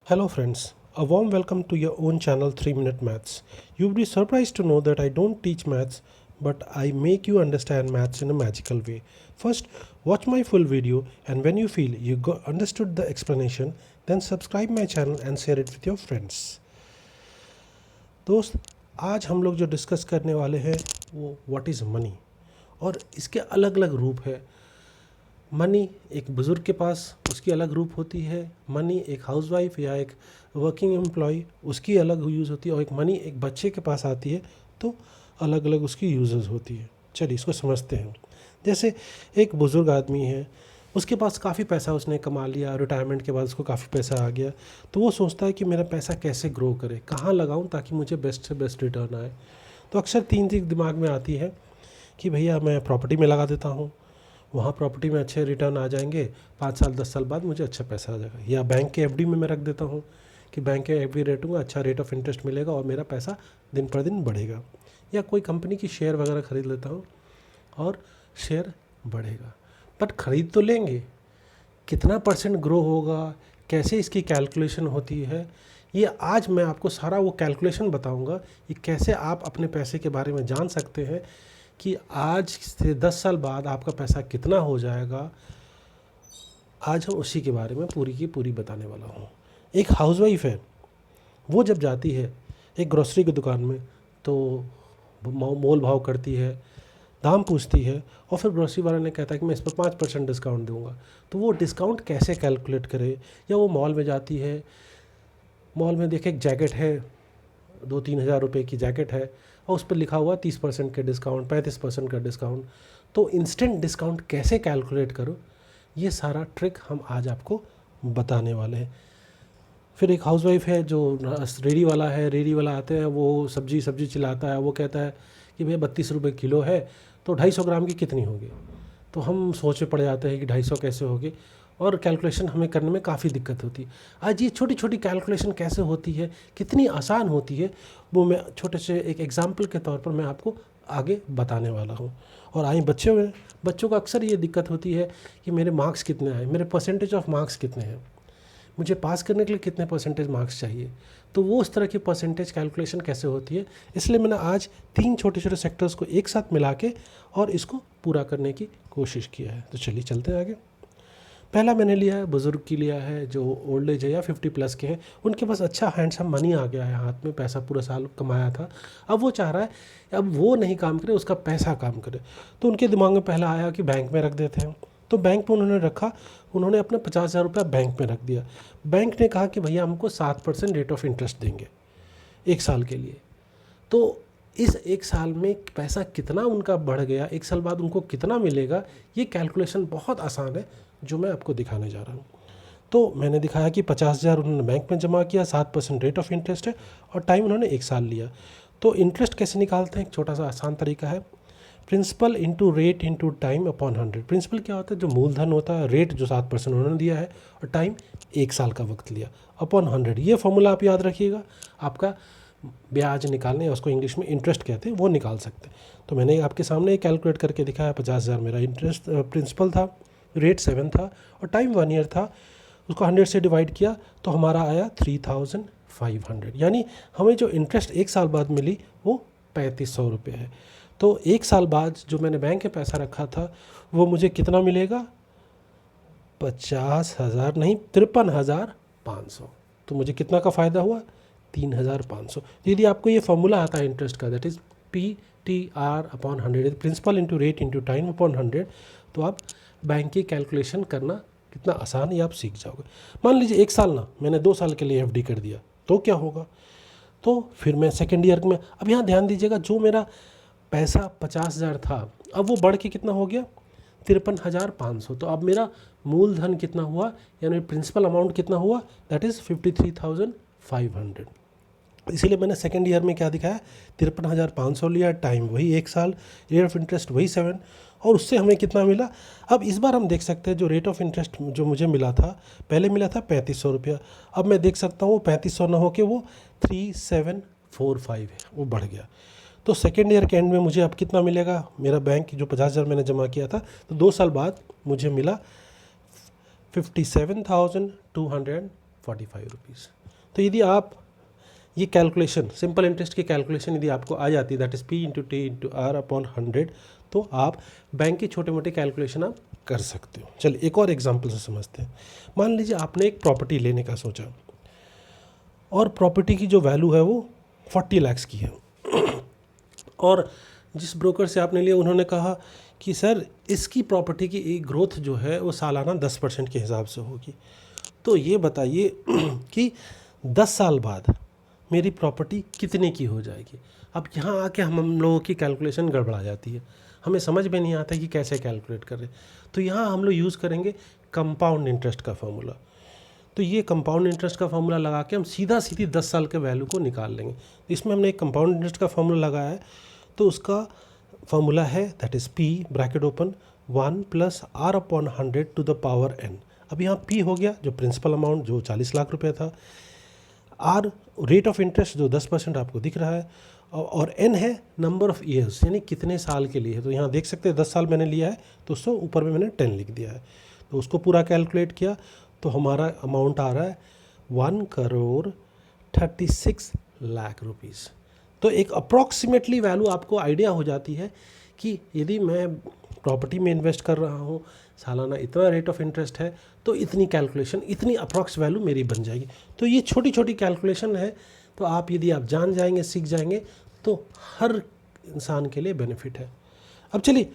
Hello, friends. A warm welcome to your own channel 3 Minute Maths. You'll be surprised to know that I don't teach maths, but I make you understand maths in a magical way. First, watch my full video, and when you feel you understood the explanation, then subscribe my channel and share it with your friends. दोस्त, आज हम लोग जो discuss करने वाले हैं वो what is money, और इसके अलग अलग रूप है। मनी एक बुज़ुर्ग के पास उसकी अलग रूप होती है, मनी एक हाउसवाइफ या एक वर्किंग एम्प्लॉय उसकी अलग यूज़ होती है, और एक मनी एक बच्चे के पास आती है तो अलग अलग उसकी यूजेस होती है। चलिए इसको समझते हैं। जैसे एक बुज़ुर्ग आदमी है, उसके पास काफ़ी पैसा उसने कमा लिया, रिटायरमेंट के बाद उसको काफ़ी पैसा आ गया, तो वो सोचता है कि मेरा पैसा कैसे ग्रो करे, कहाँ लगाऊँ ताकि मुझे बेस्ट से बेस्ट रिटर्न आए। तो अक्सर तीन चीज़ दिमाग में आती है कि भैया मैं प्रॉपर्टी में लगा देता हूँ, वहाँ प्रॉपर्टी में अच्छे रिटर्न आ जाएंगे, 5 साल 10 साल बाद मुझे अच्छा पैसा आ जाएगा। या बैंक के एफडी में मैं रख देता हूँ कि बैंक के एफडी रखूँगा, अच्छा रेट ऑफ इंटरेस्ट मिलेगा और मेरा पैसा दिन पर दिन बढ़ेगा। या कोई कंपनी की शेयर वगैरह ख़रीद लेता हूँ और शेयर बढ़ेगा। बट ख़रीद तो लेंगे, कितना परसेंट ग्रो होगा, कैसे इसकी कैलकुलेशन होती है, ये आज मैं आपको सारा वो कैलकुलेशन बताऊंगा कि कैसे आप अपने पैसे के बारे में जान सकते हैं कि आज से 10 साल बाद आपका पैसा कितना हो जाएगा। आज हम उसी के बारे में पूरी की पूरी बताने वाला हूँ। एक हाउसवाइफ है, वो जब जाती है एक ग्रोसरी की दुकान में तो मोल भाव करती है, दाम पूछती है, और फिर ग्रोसरी वाला ने कहता है कि मैं इस पर 5% डिस्काउंट दूंगा। तो वो डिस्काउंट कैसे कैलकुलेट करे। या वो मॉल में जाती है, मॉल में देखे एक जैकेट है, 2-3 हज़ार रुपये की जैकेट है, और उस पर लिखा हुआ 30% के डिस्काउंट, 35% का डिस्काउंट। तो इंस्टेंट डिस्काउंट कैसे कैलकुलेट करो, ये सारा ट्रिक हम आज आपको बताने वाले हैं। फिर एक हाउसवाइफ है जो रेडी वाला है, रेडी वाला आते हैं, वो सब्जी चिल्लाता है, वो कहता है कि भैया 32 रुपये किलो है, तो 250 ग्राम की कितनी होगी। तो हम सोच में पड़ जाते हैं कि 250 कैसे होगी, और कैलकुलेशन हमें करने में काफ़ी दिक्कत होती है। आज ये छोटी छोटी कैलकुलेशन कैसे होती है, कितनी आसान होती है, वो मैं छोटे से एक एग्जाम्पल के तौर पर मैं आपको आगे बताने वाला हूँ। और आई बच्चों को अक्सर ये दिक्कत होती है कि मेरे मार्क्स कितने आए, मेरे परसेंटेज ऑफ मार्क्स कितने हैं, मुझे पास करने के लिए कितने परसेंटेज मार्क्स चाहिए। तो वो उस तरह की परसेंटेज कैलकुलेशन कैसे होती है, इसलिए मैंने आज 3 छोटे छोटे सेक्टर्स को एक साथ मिला के और इसको पूरा करने की कोशिश किया है। तो चलिए चलते हैं आगे। पहला मैंने लिया है, बुज़ुर्ग की लिया है जो ओल्ड एज है या 50+ के हैं, उनके पास अच्छा हैंडसम मनी आ गया है हाथ में, पैसा पूरा साल कमाया था, अब वो चाह रहा है अब वो नहीं काम करे, उसका पैसा काम करे। तो उनके दिमाग में पहला आया कि बैंक में रख देते हैं। तो बैंक में उन्होंने रखा, उन्होंने अपना 50,000 रुपया बैंक में रख दिया। बैंक ने कहा कि भैया हमको 7% रेट ऑफ इंटरेस्ट देंगे 1 साल के लिए। तो इस 1 साल में पैसा कितना उनका बढ़ गया, 1 साल बाद उनको कितना मिलेगा, ये कैलकुलेशन बहुत आसान है जो मैं आपको दिखाने जा रहा हूँ। तो मैंने दिखाया कि 50,000 उन्होंने बैंक में जमा किया, 7% रेट ऑफ इंटरेस्ट है, और टाइम उन्होंने 1 साल लिया। तो इंटरेस्ट कैसे निकालते हैं, एक छोटा सा आसान तरीका है, principal into rate into time upon 100। Principal क्या होता है, जो मूलधन होता है, रेट जो 7% उन्होंने दिया है, और टाइम 1 साल का वक्त लिया, अपॉन 100। ये फॉर्मूला आप याद रखिएगा, आपका ब्याज निकालने, उसको इंग्लिश में इंटरेस्ट कहते हैं, वो निकाल सकते हैं। तो मैंने आपके सामने कैलकुलेट करके दिखाया, 50,000 मेरा इंटरेस्ट प्रिंसिपल था, रेट 7 था, और टाइम 1 ईयर था। उसको 100 से डिवाइड किया तो हमारा आया 3,500। यानी हमें जो इंटरेस्ट 1 साल बाद मिली वो 3500 रुपये है। तो 1 साल बाद जो मैंने बैंक में पैसा रखा था वो मुझे कितना मिलेगा, 50,000 नहीं, 53,500। तो मुझे कितना का फ़ायदा हुआ, 3,500। यदि आपको ये फॉर्मूला आता है इंटरेस्ट का, that is PTR upon 100, principal into rate into time upon 100, तो आप बैंक की कैलकुलेशन करना कितना आसान है आप सीख जाओगे। मान लीजिए 1 साल ना, मैंने 2 साल के लिए एफडी कर दिया, तो क्या होगा। तो फिर मैं सेकेंड ईयर में, अब यहाँ ध्यान दीजिएगा, जो मेरा पैसा 50,000 था, अब वो बढ़ के कितना हो गया, 53,500। तो अब मेरा मूलधन कितना हुआ, यानी प्रिंसिपल अमाउंट कितना हुआ, दैट इज़ 53,500। इसीलिए मैंने सेकेंड ईयर में क्या दिखाया, 53,500 लिया, टाइम वही 1 साल, रेट ऑफ इंटरेस्ट वही 7, और उससे हमें कितना मिला। अब इस बार हम देख सकते हैं जो रेट ऑफ इंटरेस्ट जो मुझे मिला था, पहले मिला था 3500 रुपया, अब मैं देख सकता हूँ वो 3500 ना हो के वो 3745 है, वो बढ़ गया। तो सेकेंड ईयर के एंड में मुझे अब कितना मिलेगा, मेरा बैंक जो 50,000 मैंने जमा किया था, तो 2 साल बाद मुझे मिला 57,250। ₹45। तो यदि आप ये कैलकुलेशन, सिंपल इंटरेस्ट की कैलकुलेशन यदि आपको आ जाती है, that is P into T into R upon 100, तो आप बैंक की छोटे मोटे कैलकुलेशन आप कर सकते हो। चलिए एक और एग्जांपल से समझते हैं। मान लीजिए आपने एक प्रॉपर्टी लेने का सोचा और प्रॉपर्टी की जो वैल्यू है वो 40 लाख की है, और जिस ब्रोकर से आपने लिया उन्होंने कहा कि सर इसकी प्रॉपर्टी की एक ग्रोथ जो है वो सालाना 10% के हिसाब से होगी। तो ये बताइए कि 10 साल बाद मेरी प्रॉपर्टी कितने की हो जाएगी। अब यहाँ आके हम लोगों की कैलकुलेशन गड़बड़ा जाती है, हमें समझ में नहीं आता कि कैसे कैलकुलेट करें। तो यहाँ हम लोग यूज़ करेंगे कंपाउंड इंटरेस्ट का फॉर्मूला। तो ये कंपाउंड इंटरेस्ट का फॉर्मूला लगा के हम सीधी 10 साल के वैल्यू को निकाल लेंगे। तो इसमें हमने एक कंपाउंड इंटरेस्ट का फॉर्मूला लगाया है, तो उसका फॉर्मूला है that is P bracket open 1 plus R upon 100 to the power n। अब यहाँ P हो गया जो प्रिंसिपल अमाउंट जो 40 लाख रुपए था, आर रेट ऑफ इंटरेस्ट जो 10% आपको दिख रहा है, और n है नंबर ऑफ़ ईयर्स यानी कितने साल के लिए है। तो यहाँ देख सकते हैं 10 साल मैंने लिया है, तो उसको ऊपर में मैंने 10 लिख दिया है। तो उसको पूरा कैलकुलेट किया तो हमारा अमाउंट आ रहा है 1,36 लाख रुपीज़। तो एक अप्रॉक्सीमेटली वैल्यू आपको आइडिया हो जाती है कि यदि मैं प्रॉपर्टी में इन्वेस्ट कर रहा हूँ, सालाना इतना रेट ऑफ इंटरेस्ट है, तो इतनी कैलकुलेशन, इतनी अप्रॉक्स वैल्यू मेरी बन जाएगी। तो ये छोटी छोटी कैलकुलेशन है, तो आप यदि आप जान जाएंगे, सीख जाएंगे, तो हर इंसान के लिए बेनिफिट है। अब चलिए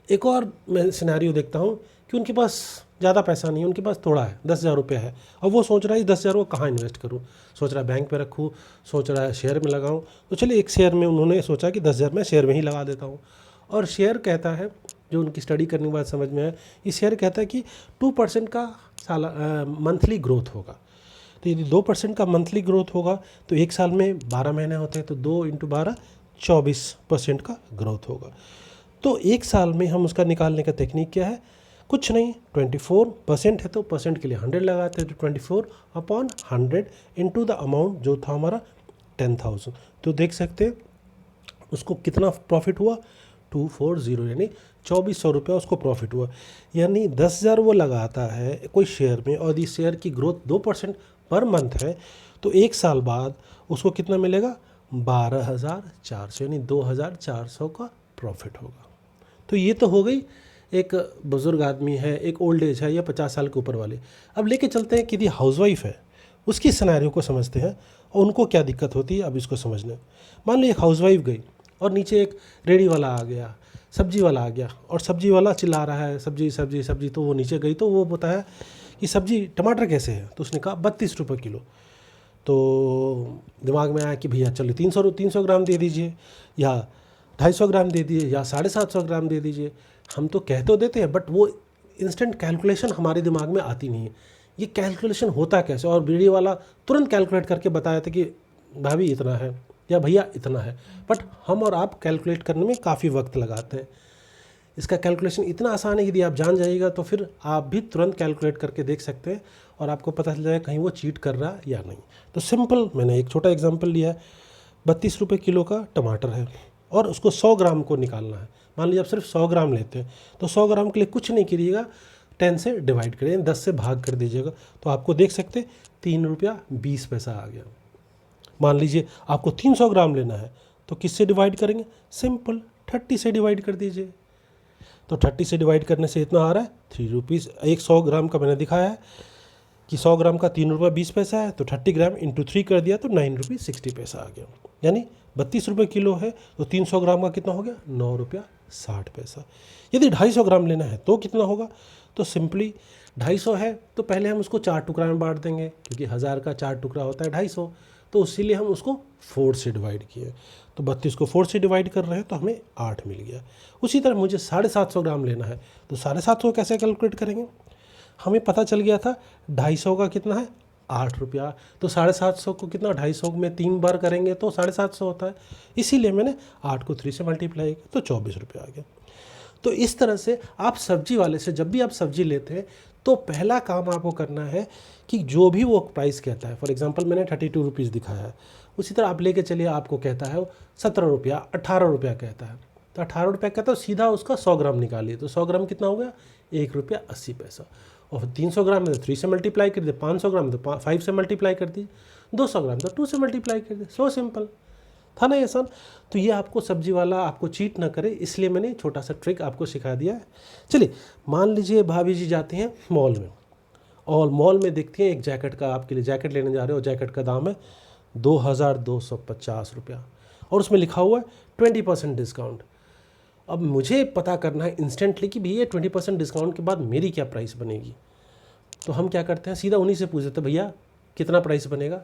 एक और मैं सिनेरियो देखता हूँ कि उनके पास ज़्यादा पैसा नहीं है, उनके पास थोड़ा है, 10,000 रुपये है, और वो सोच रहा है 10,000 वो कहाँ इन्वेस्ट करूँ। सोच रहा है बैंक पे रखूँ, सोच रहा है शेयर में लगाऊँ। तो चलिए एक शेयर में उन्होंने सोचा कि 10,000 मैं शेयर में ही लगा देता हूँ। और शेयर कहता है, जो उनकी स्टडी करने के बाद समझ में आया, ये शेयर कहता है कि 2% का मंथली ग्रोथ होगा। तो यदि 2% का मंथली ग्रोथ होगा तो एक साल में 12 महीने होते हैं, तो 2 इंटू 12 24% का ग्रोथ होगा। तो एक साल में हम उसका निकालने का टेक्निक क्या है, कुछ नहीं, 24% है तो परसेंट के लिए 100 लगाते हैं, तो 24 अपॉन 100 इंटू द अमाउंट जो था हमारा 10,000। तो देख सकते हैं उसको कितना प्रॉफिट हुआ, 240 यानी 2400 रुपया उसको प्रॉफिट हुआ। यानी 10,000 वो लगाता है कोई शेयर में, और इस शेयर की ग्रोथ 2% पर मंथ है, तो एक साल बाद उसको कितना मिलेगा, 12,400 यानी 2,400 का प्रॉफिट होगा। तो ये तो हो गई, एक बुज़ुर्ग आदमी है, एक ओल्ड एज है या 50 साल के ऊपर वाले। अब लेके चलते हैं कि यदि हाउसवाइफ है, उसकी सिनेरियो को समझते हैं और उनको क्या दिक्कत होती है, अब इसको समझना। मान लो एक हाउसवाइफ गई और नीचे एक रेडी वाला आ गया, सब्जी वाला आ गया, और सब्जी वाला चिल्ला रहा है सब्जी सब्जी सब्जी। तो वो नीचे गई तो वो बताया कि सब्जी टमाटर कैसे है, तो उसने कहा 32 रुपये किलो। तो दिमाग में आया कि भैया चलो 300 ग्राम दे दीजिए, या 250 ग्राम दे दीजिए, या 750 ग्राम दे दीजिए। हम तो कह तो देते हैं, बट वो इंस्टेंट कैलकुलेशन हमारे दिमाग में आती नहीं है, ये कैलकुलेशन होता कैसे। और वीडियो वाला तुरंत कैलकुलेट करके बताया था कि भाभी इतना है या भैया इतना है, बट हम और आप कैलकुलेट करने में काफ़ी वक्त लगाते हैं। इसका कैलकुलेशन इतना आसान है, यदि आप जान जाइएगा तो फिर आप भी तुरंत कैलकुलेट करके देख सकते हैं और आपको पता चल जाएगा कहीं वो चीट कर रहा है या नहीं। तो सिंपल, मैंने एक छोटा एग्जांपल लिया है, 32 रुपये किलो का टमाटर है और उसको 100 ग्राम को निकालना है। मान लीजिए आप सिर्फ 100 ग्राम लेते हैं, तो 100 ग्राम के लिए कुछ नहीं करिएगा, 10 से डिवाइड करिए, 10 से भाग कर दीजिएगा, तो आपको देख सकते 3 रुपया 20 पैसा आ गया। मान लीजिए आपको 300 ग्राम लेना है, तो किससे डिवाइड करेंगे, सिंपल 30 से डिवाइड कर दीजिए। तो 30 से डिवाइड करने से इतना आ रहा है 3 रुपीज़। एक 100 ग्राम का मैंने दिखाया है कि 100 ग्राम का 3 रुपये 20 पैसा है, तो 30 ग्राम इंटू 3 कर दिया तो 9 रुपये 60 पैसा आ गया। यानी 32 रुपये किलो है तो 300 ग्राम का कितना हो गया, 9 रुपया 60 पैसा। यदि 250 ग्राम लेना है तो कितना होगा, तो सिंपली 250 है तो पहले हम उसको 4 टुकड़ा में बांट देंगे, क्योंकि 1000 का 4 टुकड़ा होता है 250, तो इसीलिए हम उसको 4 से डिवाइड किए। तो 32 को 4 से डिवाइड कर रहे हैं तो हमें 8 मिल गया। उसी तरह मुझे 750 ग्राम लेना है, तो 750 कैसे कैलकुलेट करेंगे, हमें पता चल गया था 250 का कितना है 8 रुपया, तो 750 को कितना 250 में 3 बार करेंगे तो 750 होता है, इसीलिए मैंने 8 को 3 से मल्टीप्लाई किया तो 24 रुपये आ गया। तो इस तरह से आप सब्जी वाले से जब भी आप सब्जी लेते हैं तो पहला काम आपको करना है कि जो भी वो प्राइस कहता है, फॉर एग्जांपल मैंने 32 रुपीज़ दिखाया है, उसी तरह आप लेके चलिए, आपको कहता है वो 17 रुपया 18 रुपया कहता है, तो 18 रुपया कहता है, सीधा उसका 100 ग्राम निकालिए, तो 100 ग्राम कितना हो गया, 1 रुपया 80 पैसा। और 300 ग्राम है तो 3 से मल्टीप्लाई कर दिए, 500 ग्राम तो 5 से मल्टीप्लाई कर दिए, 200 ग्राम तो 2 से मल्टीप्लाई कर दिए। सो सिंपल था ना ये आसान। तो ये आपको सब्जी वाला आपको चीट ना करे, इसलिए मैंने छोटा सा ट्रिक आपको सिखा दिया है। चलिए मान लीजिए भाभी जी जाती हैं मॉल में, और मॉल में देखती हैं एक जैकेट का, आपके लिए जैकेट लेने जा रहे हो, जैकेट का दाम है 2250 रुपया, और उसमें लिखा हुआ है 20% डिस्काउंट। अब मुझे पता करना है इंस्टेंटली कि भैया 20% डिस्काउंट के बाद मेरी क्या प्राइस बनेगी। तो हम क्या करते हैं, सीधा उन्हीं से पूछ देते हैं भैया कितना प्राइस बनेगा।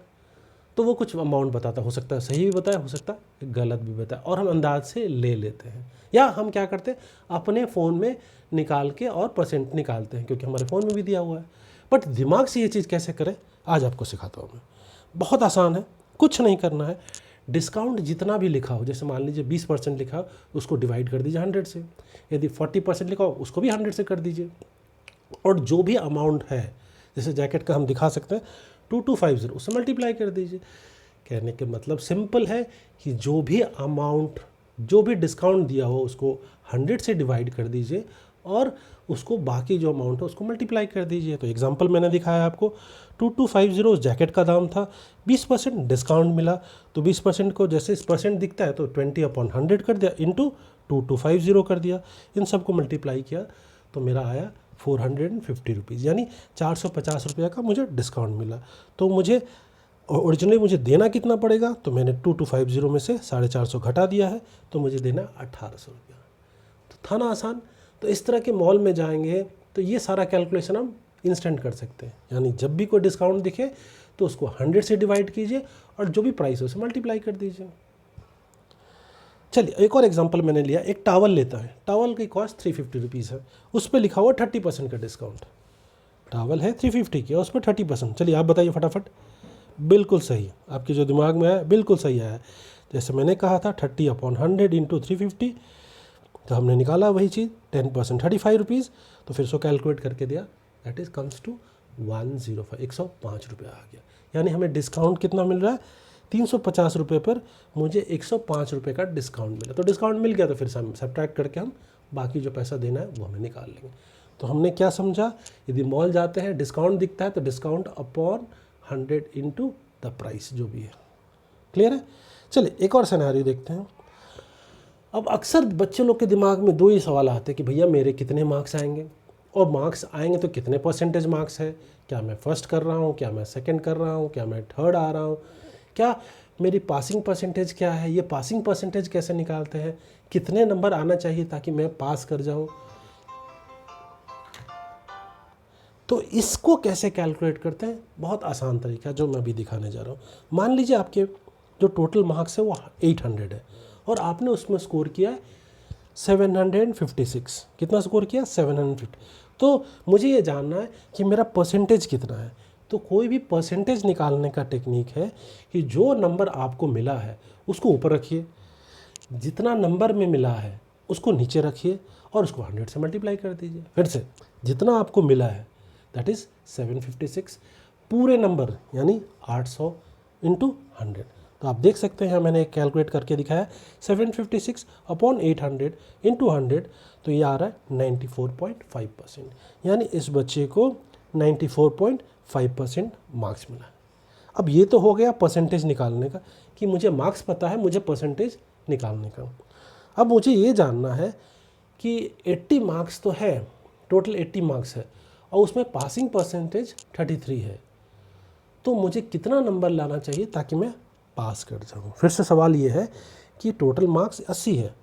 तो वो कुछ अमाउंट बताता, हो सकता है सही भी बताए, हो सकता है गलत भी बताए, और हम अंदाज से ले लेते हैं। या हम क्या करते हैं, अपने फ़ोन में निकाल के और परसेंट निकालते हैं, क्योंकि हमारे फ़ोन में भी दिया हुआ है। बट दिमाग से ये चीज़ कैसे करें आज आपको सिखाता हूँ मैं। बहुत आसान है, कुछ नहीं करना है। डिस्काउंट जितना भी लिखा हो, जैसे मान लीजिए 20% लिखा हो, उसको डिवाइड कर दीजिए 100 से। यदि 40% लिखा हो उसको भी 100 से कर दीजिए। और जो भी अमाउंट है, जैसे जैकेट का हम दिखा सकते हैं 2250, उससे मल्टीप्लाई कर दीजिए। कहने के मतलब सिंपल है कि जो भी अमाउंट, जो भी डिस्काउंट दिया हो उसको 100 से डिवाइड कर दीजिए, और उसको बाकी जो अमाउंट है उसको मल्टीप्लाई कर दीजिए। तो एग्जांपल मैंने दिखाया आपको 2250 उस जैकेट का दाम था, 20% डिस्काउंट मिला, तो 20% को जैसे इस परसेंट दिखता है तो 20/100 कर दिया, इंटू 2250 कर दिया, इन सबको मल्टीप्लाई किया तो मेरा आया 450 रुपीज़, यानी 450 रुपये का मुझे डिस्काउंट मिला। तो मुझे ओरिजिनली मुझे देना कितना पड़ेगा, तो मैंने 2250 में से 450 घटा दिया है, तो मुझे देना 1800 रुपया। तो था ना आसान। तो इस तरह के मॉल में जाएंगे तो ये सारा कैलकुलेशन हम इंस्टेंट कर सकते हैं, यानी जब भी कोई डिस्काउंट दिखे तो उसको 100 से डिवाइड कीजिए और जो भी प्राइस है उसे मल्टीप्लाई कर दीजिए। चलिए एक और एग्जांपल मैंने लिया, एक टावल लेता है, टावल की कॉस्ट 350 रुपीज़ है, उस पर लिखा हुआ 30% का डिस्काउंट। टावल है 350 की और उस पर 30%। चलिए आप बताइए फटाफट। बिल्कुल सही, आपके जो दिमाग में आया बिल्कुल सही आया। जैसे मैंने कहा था 30/100 इंटू 350, तो हमने निकाला वही चीज़ 10% 35 रुपीज़, तो फिर उसको कैलकुलेट करके दिया, दैट इज़ कम्स टू 105, 105 रुपये आ गया। यानी हमें डिस्काउंट कितना मिल रहा है, 350 रुपये पर मुझे 105 रुपये का डिस्काउंट मिला। तो डिस्काउंट मिल गया तो फिर सब्ट्रैक्ट करके हम बाकी जो पैसा देना है वो हमें निकाल लेंगे। तो हमने क्या समझा, यदि मॉल जाते हैं डिस्काउंट दिखता है तो discount upon 100 into the price जो भी है। क्लियर है। चलिए एक और सिनेरियो देखते हैं। अब अक्सर बच्चे लोग के दिमाग में दो ही सवाल आते हैं कि भैया मेरे कितने मार्क्स आएंगे, और मार्क्स आएंगे तो कितने परसेंटेज मार्क्स है, क्या मैं फर्स्ट कर रहा हूँ, क्या मैं सेकंड कर रहा हूँ, क्या मैं थर्ड आ रहा हूँ, क्या मेरी पासिंग परसेंटेज क्या है, ये पासिंग परसेंटेज कैसे निकालते हैं, कितने नंबर आना चाहिए ताकि मैं पास कर जाऊँ। तो इसको कैसे कैलकुलेट करते हैं, बहुत आसान तरीका जो मैं अभी दिखाने जा रहा हूँ। मान लीजिए आपके जो टोटल मार्क्स है वो 800 है, और आपने उसमें स्कोर किया है 756। कितना स्कोर किया, 750। तो मुझे ये जानना है कि मेरा परसेंटेज कितना है। तो कोई भी परसेंटेज निकालने का टेक्निक है कि जो नंबर आपको मिला है उसको ऊपर रखिए, जितना नंबर में मिला है उसको नीचे रखिए, और उसको 100 से मल्टीप्लाई कर दीजिए। फिर से जितना आपको मिला है दैट इज़ 756, पूरे नंबर यानी 800 इंटू 100। तो आप देख सकते हैं मैंने कैलकुलेट करके दिखाया 756/800 इंटू 100, तो ये आ रहा है 94.5%। यानी इस बच्चे को 94.5% मार्क्स मिला। अब ये तो हो गया परसेंटेज निकालने का, कि मुझे मार्क्स पता है, मुझे परसेंटेज निकालने का। अब मुझे ये जानना है कि 80 मार्क्स तो है, टोटल 80 मार्क्स है, और उसमें पासिंग परसेंटेज 33 है, तो मुझे कितना नंबर लाना चाहिए ताकि मैं पास कर जाऊँ। फिर से सवाल ये है कि टोटल मार्क्स 80 है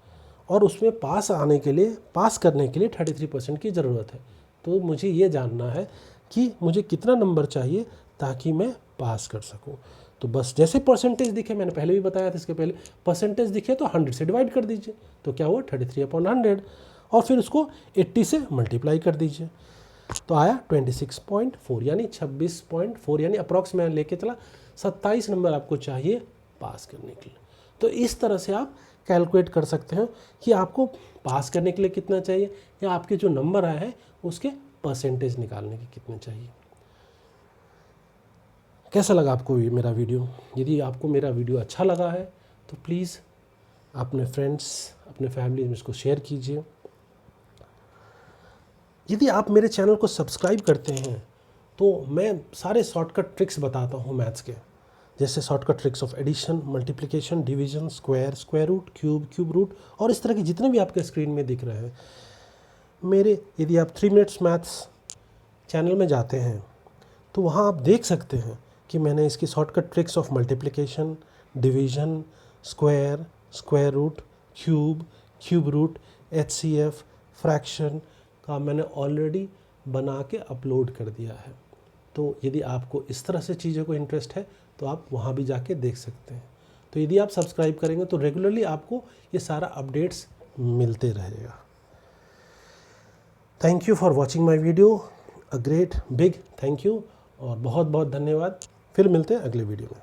और उसमें पास आने के लिए, पास करने के लिए 33% की ज़रूरत है। तो मुझे ये जानना है कि मुझे कितना नंबर चाहिए ताकि मैं पास कर सकूँ। तो बस जैसे परसेंटेज दिखे, मैंने पहले भी बताया था इसके पहले, परसेंटेज दिखे तो 100 से डिवाइड कर दीजिए, तो क्या हुआ 33/100, और फिर उसको 80 से मल्टीप्लाई कर दीजिए, तो आया 26.4 यानी 26.4, यानी अप्रॉक्स मैं लेके चला 27 नंबर आपको चाहिए पास करने के लिए। तो इस तरह से आप कैलकुलेट कर सकते हैं कि आपको पास करने के लिए कितना चाहिए, या आपके जो नंबर आए हैं उसके परसेंटेज निकालने के कितने चाहिए। कैसा लगा आपको ये मेरा वीडियो। यदि आपको मेरा वीडियो अच्छा लगा है तो प्लीज़ अपने फ्रेंड्स, अपने फैमिली में इसको शेयर कीजिए। यदि आप मेरे चैनल को सब्सक्राइब करते हैं तो मैं सारे शॉर्टकट ट्रिक्स बताता हूँ मैथ्स के, जैसे shortcut tricks of addition, multiplication, division, square, square root, cube, cube root और इस तरह के जितने भी आपके स्क्रीन में दिख रहे हैं मेरे, यदि आप 3 मिनट्स मैथ्स चैनल में जाते हैं तो वहाँ आप देख सकते हैं कि मैंने इसकी shortcut tricks of multiplication, division, square, square root, cube, cube root, HCF, fraction का मैंने ऑलरेडी बना के अपलोड कर दिया है। तो यदि आपको इस तरह से चीज़ों को इंटरेस्ट है तो आप वहाँ भी जाके देख सकते हैं। तो यदि आप सब्सक्राइब करेंगे तो रेगुलरली आपको ये सारा अपडेट्स मिलते रहेगा। Thank you for watching my video, a great big thank you और बहुत बहुत धन्यवाद। फिर मिलते हैं अगले वीडियो में।